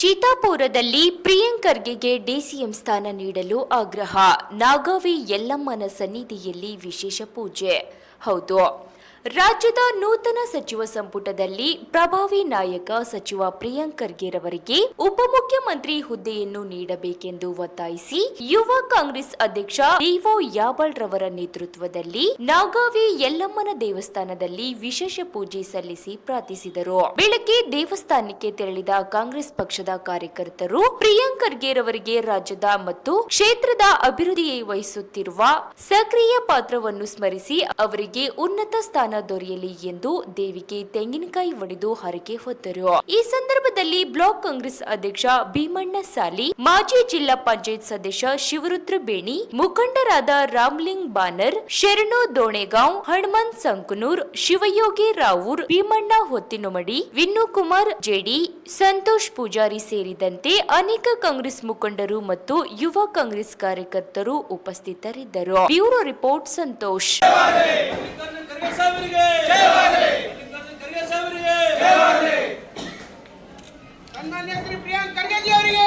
ಚಿತ್ತಾಪುರದಲ್ಲಿ Priyank ಖರ್ಗೆಗೆ DCM ಸ್ಥಾನ ನೀಡಲು ಆಗ್ರಹ. ನಾಗಾವಿ ಯಲ್ಲಮ್ಮನ ಸನ್ನಿಧಿಯಲ್ಲಿ ವಿಶೇಷ ಪೂಜೆ. ಹೌದು, ರಾಜ್ಯದ ನೂತನ ಸಚಿವ ಸಂಪುಟದಲ್ಲಿ ಪ್ರಭಾವಿ ನಾಯಕ ಸಚಿವ ಪ್ರಿಯಾಂಕ್ ಖರ್ಗೆರವರಿಗೆ ಉಪಮುಖ್ಯಮಂತ್ರಿ ಹುದ್ದೆಯನ್ನು ನೀಡಬೇಕೆಂದು ಒತ್ತಾಯಿಸಿ ಯುವ ಕಾಂಗ್ರೆಸ್ ಅಧ್ಯಕ್ಷ ಡಿಒ ಯಾಬಳ್ ರವರ ನೇತೃತ್ವದಲ್ಲಿ ನಾಗಾವಿ ಯಲ್ಲಮ್ಮನ ದೇವಸ್ಥಾನದಲ್ಲಿ ವಿಶೇಷ ಪೂಜೆ ಸಲ್ಲಿಸಿ ಪ್ರಾರ್ಥಿಸಿದರು. ಬೆಳಗ್ಗೆ ದೇವಸ್ಥಾನಕ್ಕೆ ತೆರಳಿದ ಕಾಂಗ್ರೆಸ್ ಪಕ್ಷದ ಕಾರ್ಯಕರ್ತರು ಪ್ರಿಯಾಂಕ್ ಖರ್ಗೆರವರಿಗೆ ರಾಜ್ಯದ ಮತ್ತು ಕ್ಷೇತ್ರದ ಅಭಿವೃದ್ಧಿ ವಹಿಸುತ್ತಿರುವ ಸಕ್ರಿಯ ಪಾತ್ರವನ್ನು ಸ್ಮರಿಸಿ ಅವರಿಗೆ ಉನ್ನತ ಸ್ಥಾನ ದೊರೆಯಲಿ ಎಂದು ದೇವಿಗೆ ತೆಂಗಿನಕಾಯಿ ಒಡೆದು ಹರಕೆ ಹೊತ್ತರು. ಈ ಸಂದರ್ಭದಲ್ಲಿ ಬ್ಲಾಕ್ ಕಾಂಗ್ರೆಸ್ ಅಧ್ಯಕ್ಷ ಭೀಮಣ್ಣ ಸಾಲಿ, ಮಾಜಿ ಜಿಲ್ಲಾ ಪಂಚಾಯತ್ ಸದಸ್ಯ ಶಿವರುದ್ರ ಬೇಣಿ, ಮುಖಂಡರಾದ ರಾಮ್ಲಿಂಗ್ ಬಾನರ್, ಶರಣು ದೋಣೆಗಾಂವ್, ಹನುಮಂತ್ ಸಂಕನೂರ್, ಶಿವಯೋಗಿ ರಾವೂರ್, ಭೀಮಣ್ಣ ಹೊತ್ತಿನಮಡಿ, ವಿನ್ನು ಕುಮಾರ್ ಜೆಡಿ, ಸಂತೋಷ್ ಪೂಜಾರಿ ಸೇರಿದಂತೆ ಅನೇಕ ಕಾಂಗ್ರೆಸ್ ಮುಖಂಡರು ಮತ್ತು ಯುವ ಕಾಂಗ್ರೆಸ್ ಕಾರ್ಯಕರ್ತರು ಉಪಸ್ಥಿತರಿದ್ದರು. Bureau report Santosh. ಸನ್ಮಾನ್ಯ ಶ್ರೀ ಪ್ರಿಯಾಂಕ್ ಖರ್ಗೆ ಅವರಿಗೆ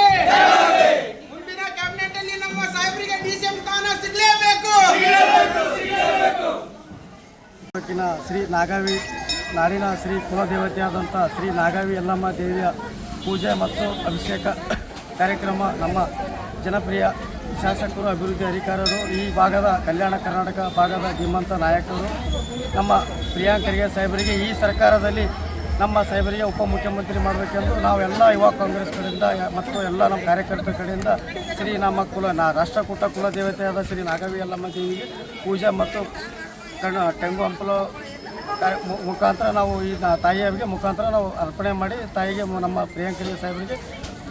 ಮುಂದಿನ ಕ್ಯಾಬಿನೆಟ್ ಅಲ್ಲಿ ನಮ್ಮ ಸಾಹೇಬರಿಗೆ ಡಿಸಿಎಂ ಸ್ಥಾನ ಸಿಗಲೇಬೇಕು. ಶ್ರೀ ನಾಗಾವಿ ನಾಡಿನ ಶ್ರೀ ಕುಲದೇವತೆಯಾದಂಥ ಶ್ರೀ ನಾಗಾವಿ ಯಲ್ಲಮ್ಮ ದೇವಿಯ ಪೂಜೆ ಮತ್ತು ಅಭಿಷೇಕ ಕಾರ್ಯಕ್ರಮ ನಮ್ಮ ಜನಪ್ರಿಯ ಶಾಸಕರು, ಅಭಿವೃದ್ಧಿ ಅಧಿಕಾರಿಗಳು, ಈ ಭಾಗದ ಕಲ್ಯಾಣ ಕರ್ನಾಟಕ ಭಾಗದ ಧೀಮಂತ ನಾಯಕರು ನಮ್ಮ ಪ್ರಿಯಾಂಕ್ ಖರ್ಗೆ ಸಾಹೇಬರಿಗೆ ಈ ಸರ್ಕಾರದಲ್ಲಿ ನಮ್ಮ ಸಾಹೇಬರಿಗೆ ಉಪಮುಖ್ಯಮಂತ್ರಿ ಮಾಡಬೇಕೆಂದು ನಾವೆಲ್ಲ ಯುವ ಕಾಂಗ್ರೆಸ್ ಕಡೆಯಿಂದ ಮತ್ತು ಎಲ್ಲ ನಮ್ಮ ಕಾರ್ಯಕರ್ತರ ಕಡೆಯಿಂದ ಶ್ರೀ ನಮ್ಮ ರಾಷ್ಟ್ರಕೂಟ ಕುಲದೇವತೆಯಾದ ಶ್ರೀ ನಾಗಾವಿ ಯಲ್ಲಮ್ಮ ದೇವಿಗೆ ಪೂಜೆ ಮತ್ತು ಟೆಂಗು ಹಂಪಲು ಮುಖಾಂತರ ನಾವು ಈ ತಾಯಿಯವರಿಗೆ ಮುಖಾಂತರ ನಾವು ಅರ್ಪಣೆ ಮಾಡಿ ತಾಯಿಗೆ ನಮ್ಮ ಪ್ರಿಯಾಂಕ್ ಖರ್ಗೆ ಸಾಹೇಬರಿಗೆ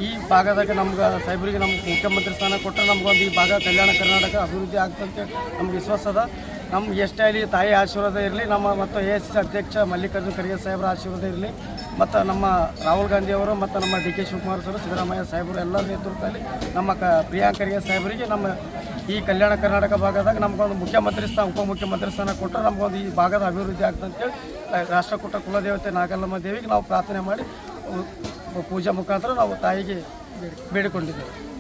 ಈ ಭಾಗದಾಗ ನಮ್ಗೆ ಸಾಹೇಬರಿಗೆ ನಮ್ಮ ಮುಖ್ಯಮಂತ್ರಿ ಸ್ಥಾನ ಕೊಟ್ಟರೆ ನಮಗೊಂದು ಈ ಭಾಗ ಕಲ್ಯಾಣ ಕರ್ನಾಟಕ ಅಭಿವೃದ್ಧಿ ಆಗ್ತಂತೆ ನಮ್ಗೆ ವಿಶ್ವಾಸ ಅದ. ನಮ್ಗೆ ಎಷ್ಟೇ ಆಗಲಿ ತಾಯಿ ಆಶೀರ್ವಾದ ಇರಲಿ, ನಮ್ಮ ಮತ್ತು AICC ಅಧ್ಯಕ್ಷ ಮಲ್ಲಿಕಾರ್ಜುನ ಖರ್ಗೆ ಸಾಹೇಬರ ಆಶೀರ್ವಾದ ಇರಲಿ, ಮತ್ತು ನಮ್ಮ ರಾಹುಲ್ ಗಾಂಧಿಯವರು ಮತ್ತು ನಮ್ಮ DK ಶಿವಕುಮಾರ್ ಸರ್, ಸಿದ್ದರಾಮಯ್ಯ ಸಾಹೇಬರು ಎಲ್ಲರ ನೇತೃತ್ವದಲ್ಲಿ ನಮ್ಮ ಪ್ರಿಯಾಂಕ್ ಖರ್ಗೆ ಸಾಹೇಬರಿಗೆ ನಮ್ಮ ಈ ಕಲ್ಯಾಣ ಕರ್ನಾಟಕ ಭಾಗದಾಗ ನಮಗೊಂದು ಮುಖ್ಯಮಂತ್ರಿ ಸ್ಥಾನ ಉಪಮುಖ್ಯಮಂತ್ರಿ ಸ್ಥಾನ ಕೊಟ್ಟರೆ ನಮಗೊಂದು ಈ ಭಾಗದ ಅಭಿವೃದ್ಧಿ ಆಗ್ತಂತೇಳಿ ರಾಷ್ಟ್ರಕೂಟ ಕುಲದೇವತೆ ನಾಗಲ್ಲಮ್ಮ ದೇವಿಗೆ ನಾವು ಪ್ರಾರ್ಥನೆ ಮಾಡಿ ಪೂಜೆ ಮುಖಾಂತರ ನಾವು ತಾಯಿಗೆ ಬೇಡಿಕೊಂಡಿದ್ದೇವೆ.